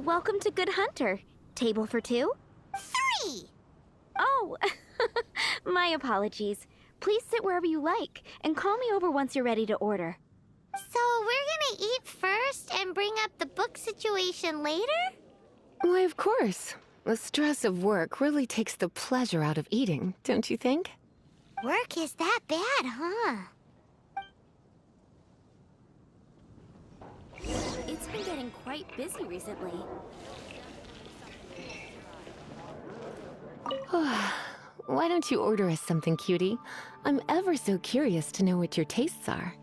Welcome to Good Hunter. Table for two? 3! Oh, my apologies. Please sit wherever you like, and call me over once you're ready to order. So we're gonna eat first and bring up the book situation later? Why, of course. The stress of work really takes the pleasure out of eating, don't you think? Work is that bad, huh? It's been getting quite busy recently. Why don't you order us something, cutie? I'm ever so curious to know what your tastes are.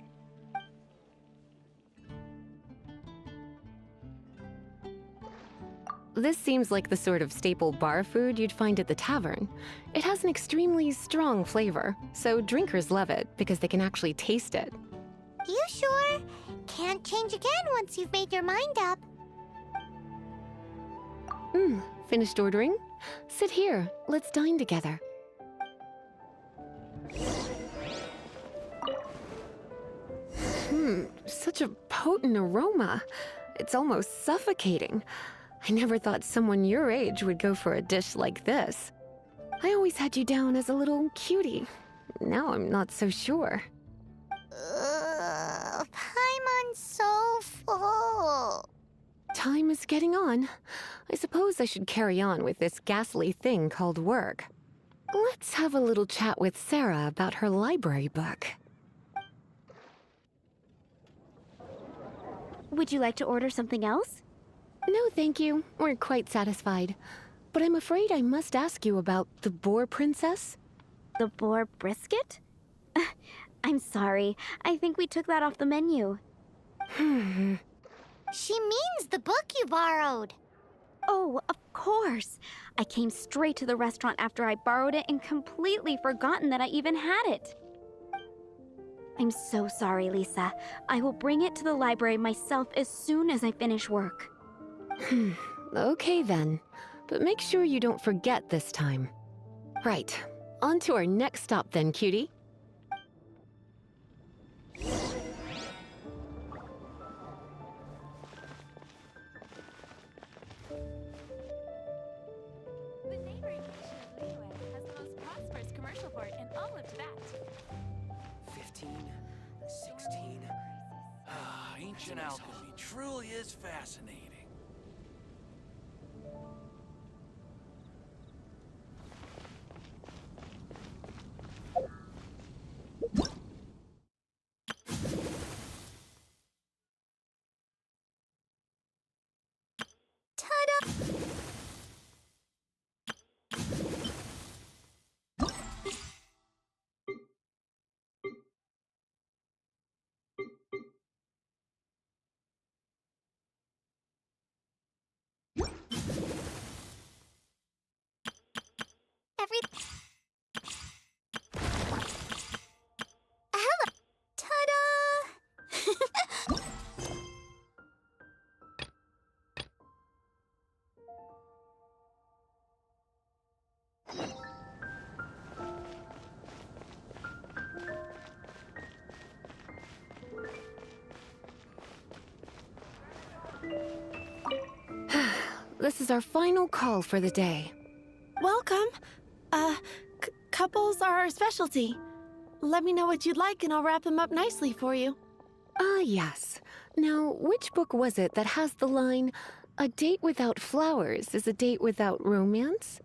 This seems like the sort of staple bar food you'd find at the tavern. It has an extremely strong flavor, so drinkers love it because they can actually taste it. You sure? Can't change again once you've made your mind up. Finished ordering? Sit here, let's dine together. Such a potent aroma. It's almost suffocating. I never thought someone your age would go for a dish like this. I always had you down as a little cutie. Now I'm not so sure. Paimon's so full. Time is getting on. I suppose I should carry on with this ghastly thing called work. Let's have a little chat with Sarah about her library book. Would you like to order something else? No, thank you. We're quite satisfied. But I'm afraid I must ask you about the boar princess. The boar brisket? I'm sorry. I think we took that off the menu. She means the book you borrowed. Oh, of course. I came straight to the restaurant after I borrowed it and completely forgotten that I even had it. I'm so sorry, Lisa. I will bring it to the library myself as soon as I finish work. Okay then. But make sure you don't forget this time. Right. On to our next stop then, cutie. The neighboring nation of Liyue has the most prosperous commercial port in all of Tibet. 15, 16. Ancient alchemy truly is fascinating. Ta-da! Hello! Ta-da! This is our final call for the day. Welcome. Couples are our specialty. Let me know what you'd like and I'll wrap them up nicely for you. Ah, yes. Now, which book was it that has the line, "A date without flowers is a date without romance"?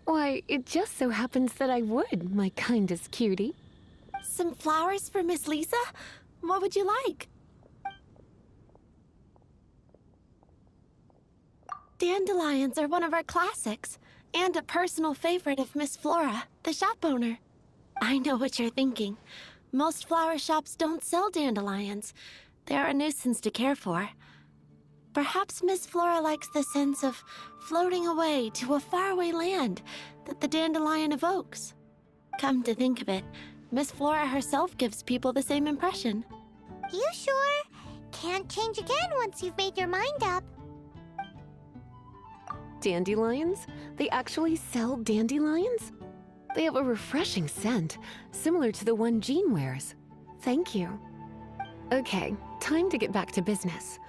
Why, it just so happens that I would, my kindest cutie. Some flowers for Miss Lisa? What would you like? Dandelions are one of our classics, and a personal favorite of Miss Flora, the shop owner. I know what you're thinking. Most flower shops don't sell dandelions. They're a nuisance to care for. Perhaps Miss Flora likes the sense of floating away to a faraway land that the dandelion evokes. Come to think of it, Miss Flora herself gives people the same impression. You sure? Can't change again once you've made your mind up. Dandelions? They actually sell dandelions? They have a refreshing scent, similar to the one Jean wears. Thank you. Okay, time to get back to business.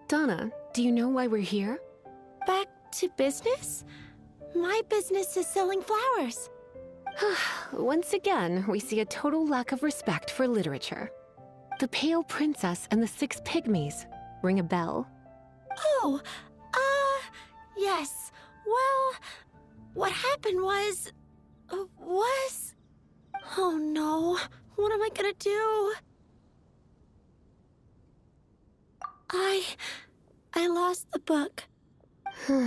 Donna, do you know why we're here? Back to business? My business is selling flowers. Once again, we see a total lack of respect for literature. The Pale Princess and the Six Pygmies. Ring a bell? Oh, yes. Well, what happened was... Oh no, what am I gonna do? I lost the book. A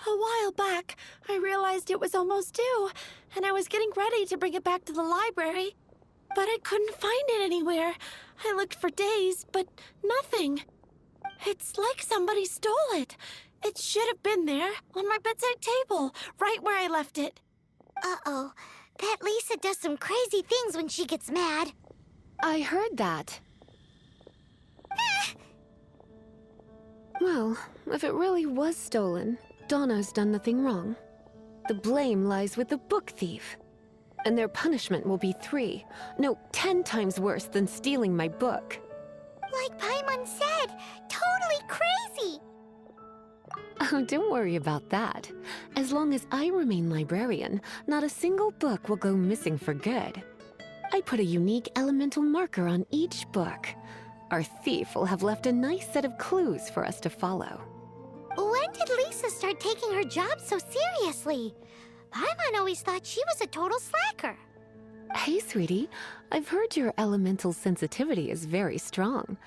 while back, I realized it was almost due, and I was getting ready to bring it back to the library. But I couldn't find it anywhere. I looked for days, but nothing. It's like somebody stole it. It should have been there, on my bedside table, right where I left it. Uh-oh. That Lisa does some crazy things when she gets mad. I heard that. Well, if it really was stolen, Donna's done nothing wrong. The blame lies with the book thief. And their punishment will be 10 times worse than stealing my book. Like Paimon said, totally crazy. Oh, don't worry about that. As long as I remain librarian, not a single book will go missing for good. I put a unique elemental marker on each book. Our thief will have left a nice set of clues for us to follow. When did Lisa start taking her job so seriously? Paimon always thought she was a total slacker. Hey, sweetie. I've heard your elemental sensitivity is very strong.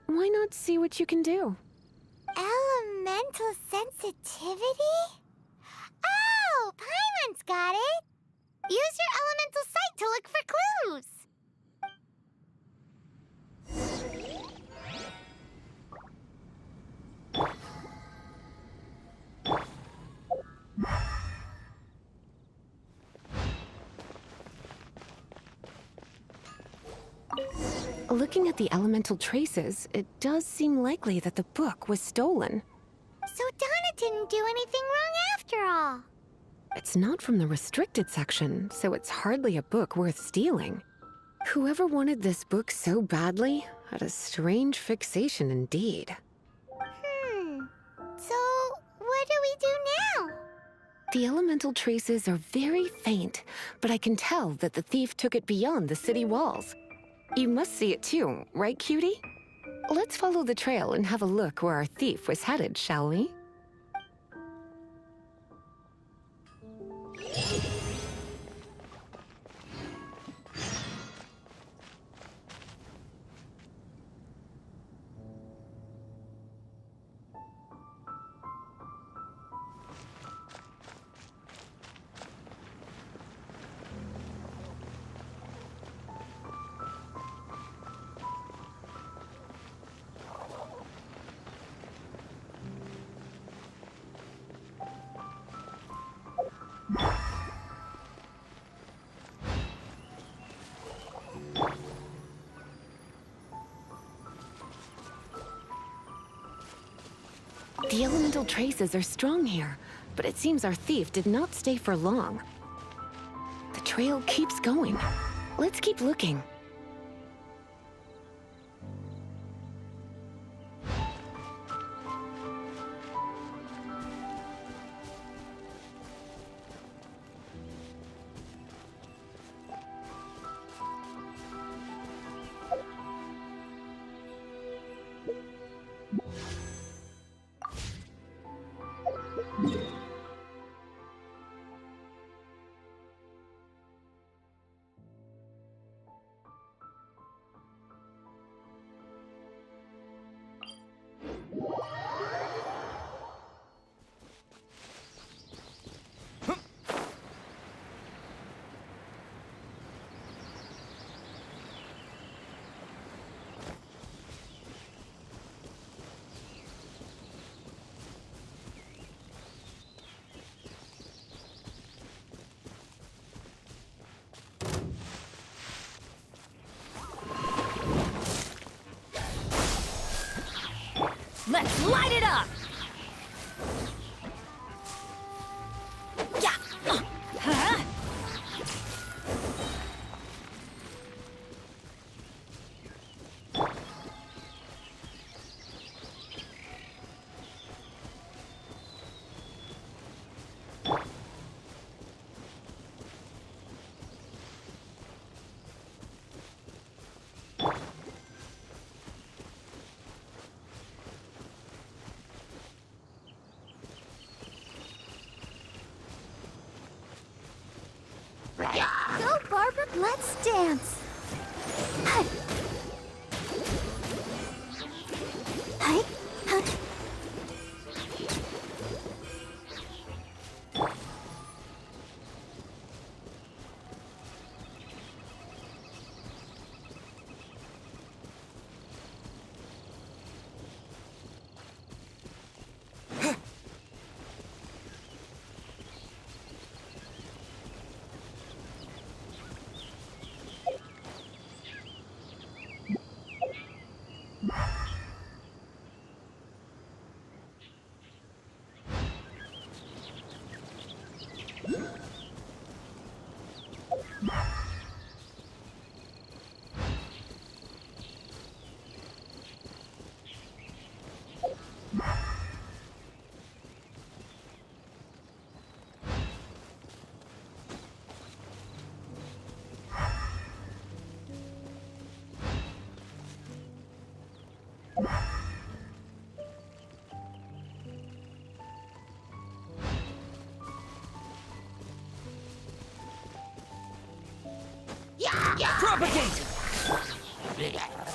Why not see what you can do? Elemental sensitivity? Oh, Paimon's got it. Use your elemental sight to look for clues. Looking at the elemental traces, it does seem likely that the book was stolen. So Donna didn't do anything wrong after all. It's not from the restricted section, so it's hardly a book worth stealing. Whoever wanted this book so badly had a strange fixation indeed. So what do we do now? The elemental traces are very faint, but I can tell that the thief took it beyond the city walls. You must see it too, right, cutie? Let's follow the trail and have a look where our thief was headed, shall we? The elemental traces are strong here, but it seems our thief did not stay for long. The trail keeps going. Let's keep looking. Let's light it up! Yeah! Go, Barbara, let's dance. Hi. Hi. Huh. Propagate!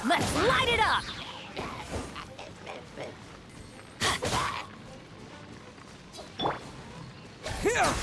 Let's light it up! Here!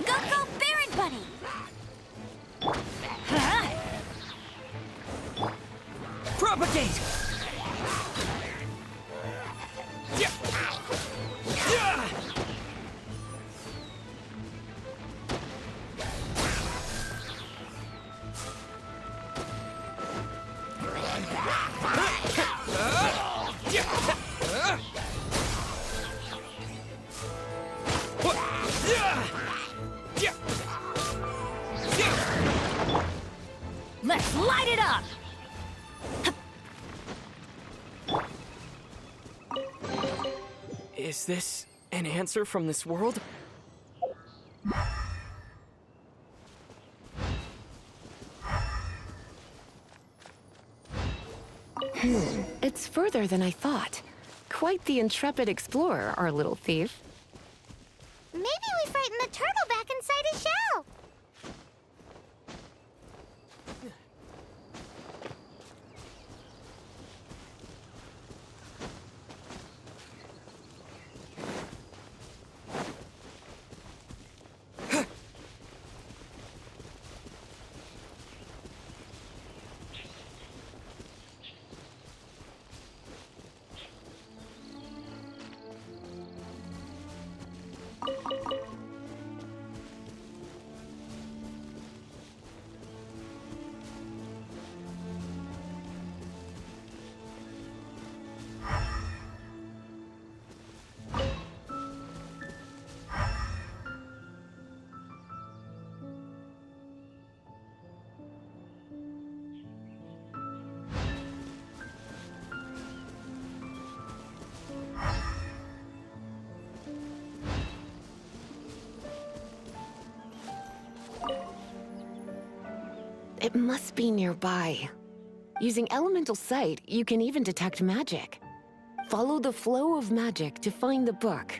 Go, Baron Bunny. Propagate! Yeah. Yeah. Let's light it up! Is this an answer from this world? It's further than I thought. Quite the intrepid explorer, our little thief. Maybe we frightened the turtle back inside his shell. It must be nearby. Using elemental sight, you can even detect magic. Follow the flow of magic to find the book.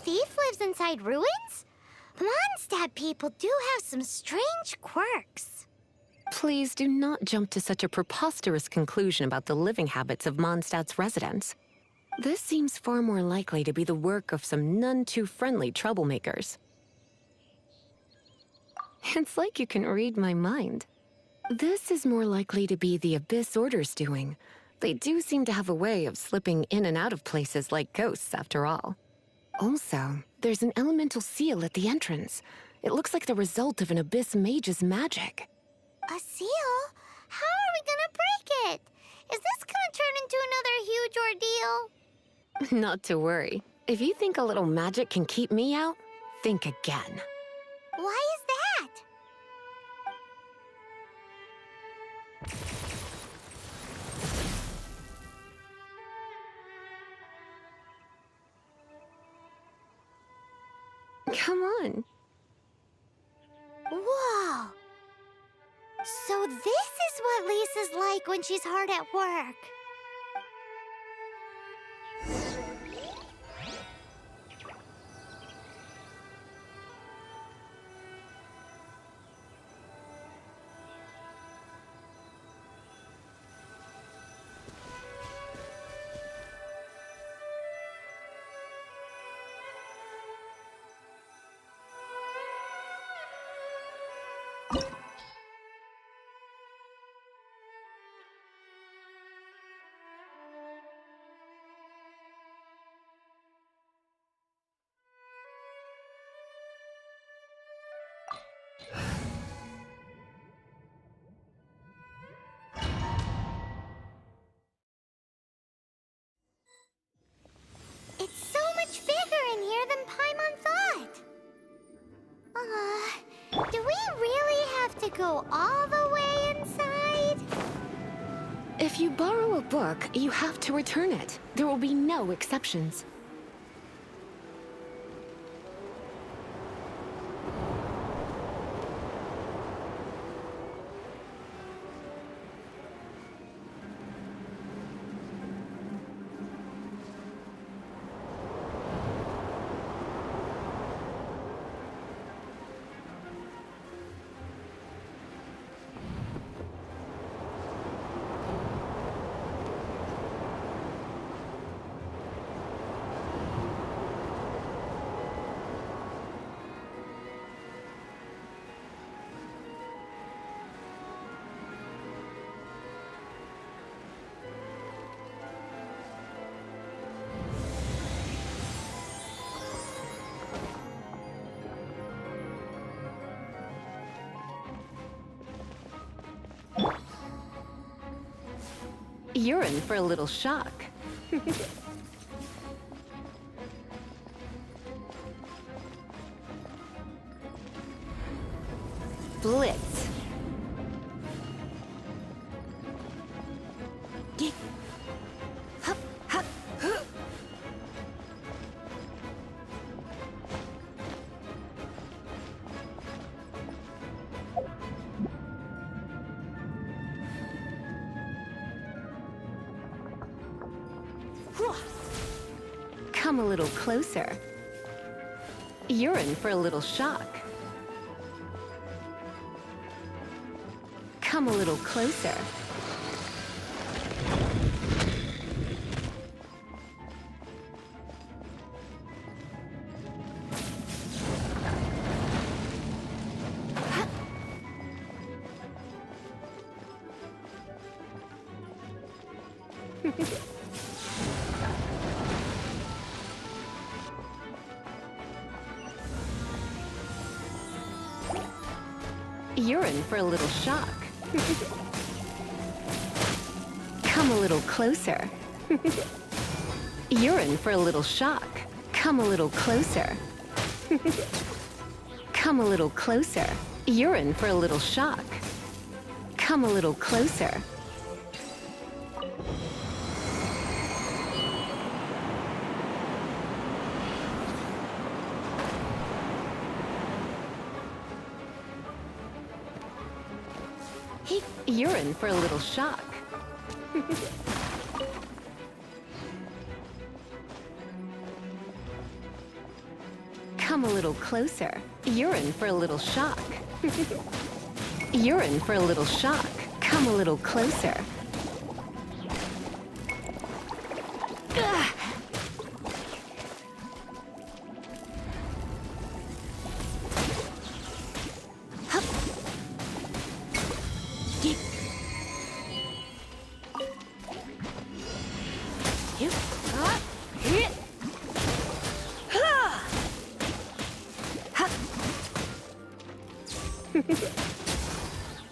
thief lives inside ruins? Mondstadt people do have some strange quirks. Please do not jump to such a preposterous conclusion about the living habits of Mondstadt's residents. This seems far more likely to be the work of some none-too-friendly troublemakers. It's like you can read my mind. This is more likely to be the Abyss Order's doing. They do seem to have a way of slipping in and out of places like ghosts, after all. Also, there's an elemental seal at the entrance. It looks like the result of an Abyss mage's magic. A seal? How are we gonna break it? Is this gonna turn into another huge ordeal? Not to worry. If you think a little magic can keep me out, think again. Why is that? Come on. Whoa! So this is what Lisa's like when she's hard at work. It's so much bigger in here than Paimon thought. Do we really have to go all the way inside? If you borrow a book, you have to return it. There will be no exceptions. You're in for a little shock. Blitz. Hup, hup, huh. Come a little closer. You're in for a little shock. Come a little closer. You're in for a little shock. Come a little closer. You're in for a little shock. Come a little closer. Come a little closer. You're in for a little shock. Come a little closer. You're in for a little shock. Come a little closer. You're in for a little shock. You're in for a little shock. Come a little closer. Ugh. Hup. Yip. Yep. Hup. Hit. Ha. Hup.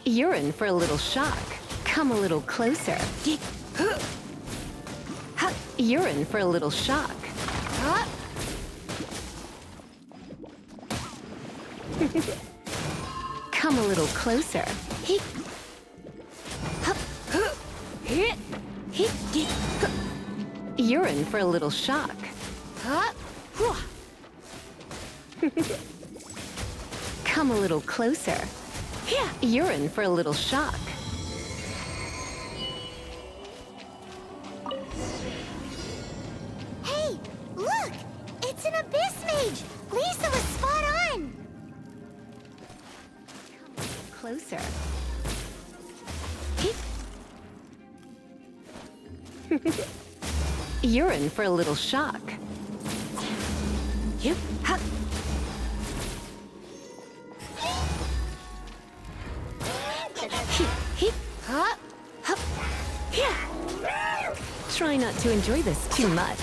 You're in for a little shock. Come a little closer. Yip. Huh. Huh. You're in for a little shock. Huh. Come a little closer. Hit. Hup. Huh. Hit. Hit. Hit. Huh. You're in for a little shock. Huh. Huh. Come a little closer. Yeah. You're in for a little shock. Hey, look! It's an abyss mage! Lisa was spot on! Closer. You're in for a little shock. Yep. Ha. Hip. Hop. Hop. Yeah. Try not to enjoy this too much.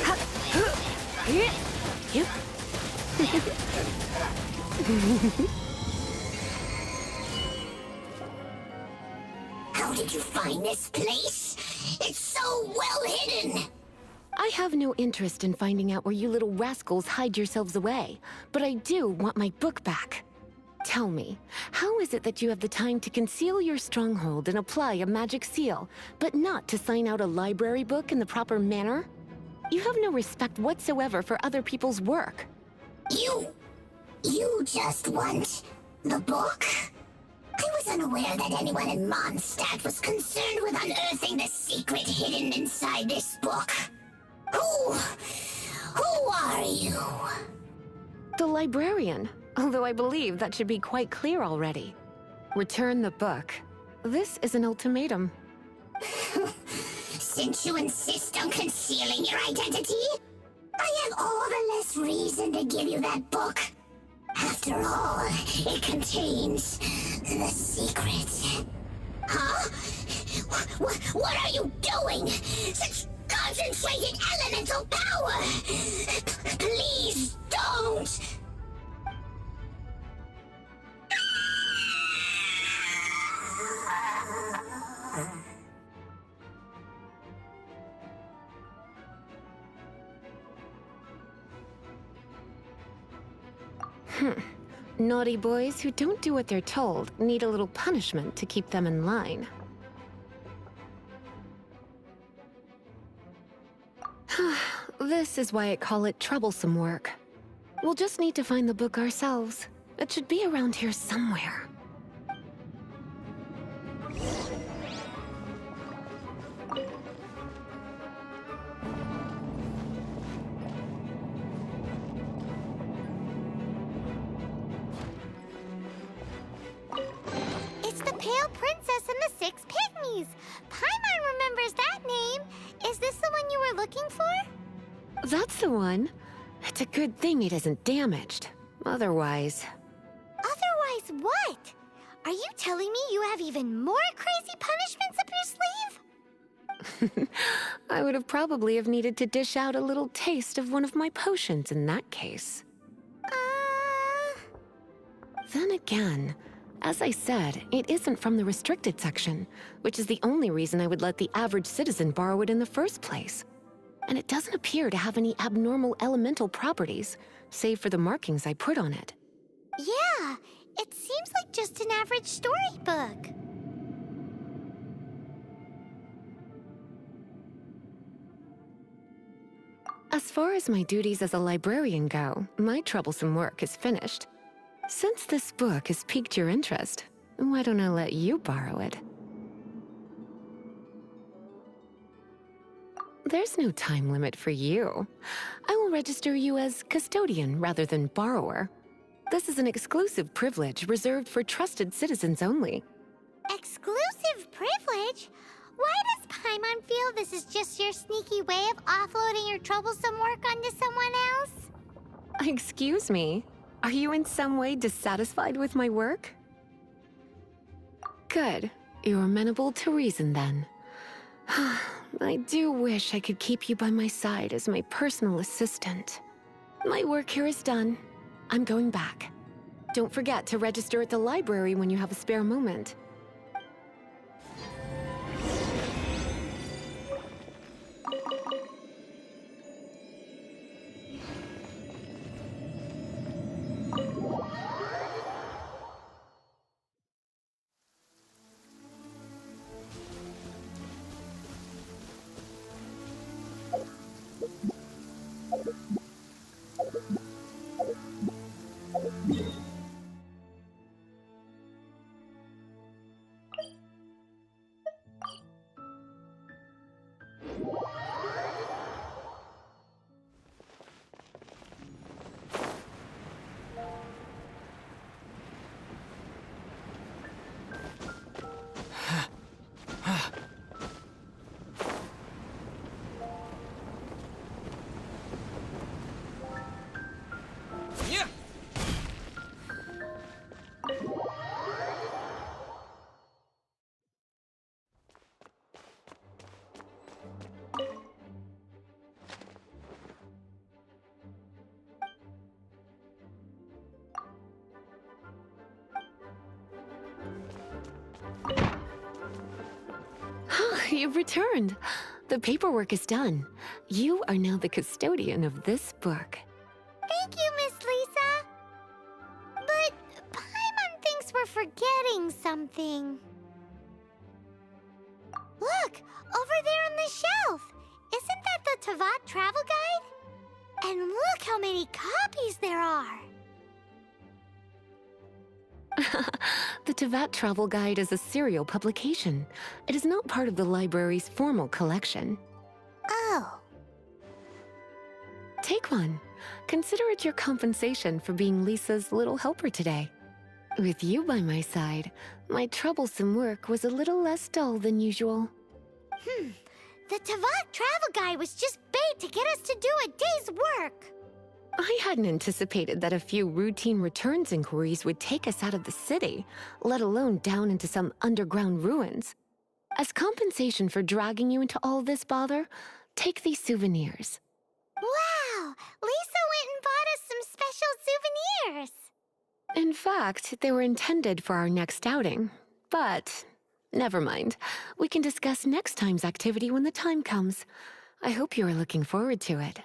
Hop. Yep. Yep. How did you find this place? It's so well hidden! I have no interest in finding out where you little rascals hide yourselves away, but I do want my book back. Tell me, how is it that you have the time to conceal your stronghold and apply a magic seal, but not to sign out a library book in the proper manner? You have no respect whatsoever for other people's work. You just want the book? I was unaware that anyone in Mondstadt was concerned with unearthing the secret hidden inside this book. Who are you? The librarian, although I believe that should be quite clear already. Return the book. This is an ultimatum. Since you insist on concealing your identity, I have all the less reason to give you that book. After all, it contains the secret. Huh? What are you doing? Such concentrated elemental power! Please don't! Naughty boys who don't do what they're told need a little punishment to keep them in line. This is why I call it troublesome work. We'll just need to find the book ourselves. It should be around here somewhere. It's the Pale Princess and the Six Pygmies! Paimon remembers that name! Is this the one you were looking for? That's the one. It's a good thing it isn't damaged. Otherwise... Otherwise what? Are you telling me you have even more crazy punishments up your sleeve? I would have probably have needed to dish out a little taste of one of my potions in that case. Then again, as I said, it isn't from the restricted section, which is the only reason I would let the average citizen borrow it in the first place. And it doesn't appear to have any abnormal elemental properties, save for the markings I put on it. Yeah, it seems like just an average storybook. As far as my duties as a librarian go, my troublesome work is finished. Since this book has piqued your interest, why don't I let you borrow it? There's no time limit for you. I will register you as custodian rather than borrower. This is an exclusive privilege reserved for trusted citizens only. Exclusive privilege? Why does Paimon feel this is just your sneaky way of offloading your troublesome work onto someone else? Excuse me, are you in some way dissatisfied with my work? Good. You're amenable to reason then. I do wish I could keep you by my side as my personal assistant. My work here is done. I'm going back. Don't forget to register at the library when you have a spare moment. You've returned. The paperwork is done. You are now the custodian of this book. Thank you, Miss Lisa. But Paimon thinks we're forgetting something. Look, over there on the shelf. Isn't that the Teyvat travel guide? And look how many copies there are. The Teyvat Travel Guide is a serial publication. It is not part of the library's formal collection. Oh. Take one. Consider it your compensation for being Lisa's little helper today. With you by my side, my troublesome work was a little less dull than usual. The Teyvat travel guide was just bait to get us to do a day's work. I hadn't anticipated that a few routine returns inquiries would take us out of the city, let alone down into some underground ruins. As compensation for dragging you into all this bother, take these souvenirs. Wow! Lisa went and bought us some special souvenirs. In fact, they were intended for our next outing. But never mind. We can discuss next time's activity when the time comes. I hope you are looking forward to it.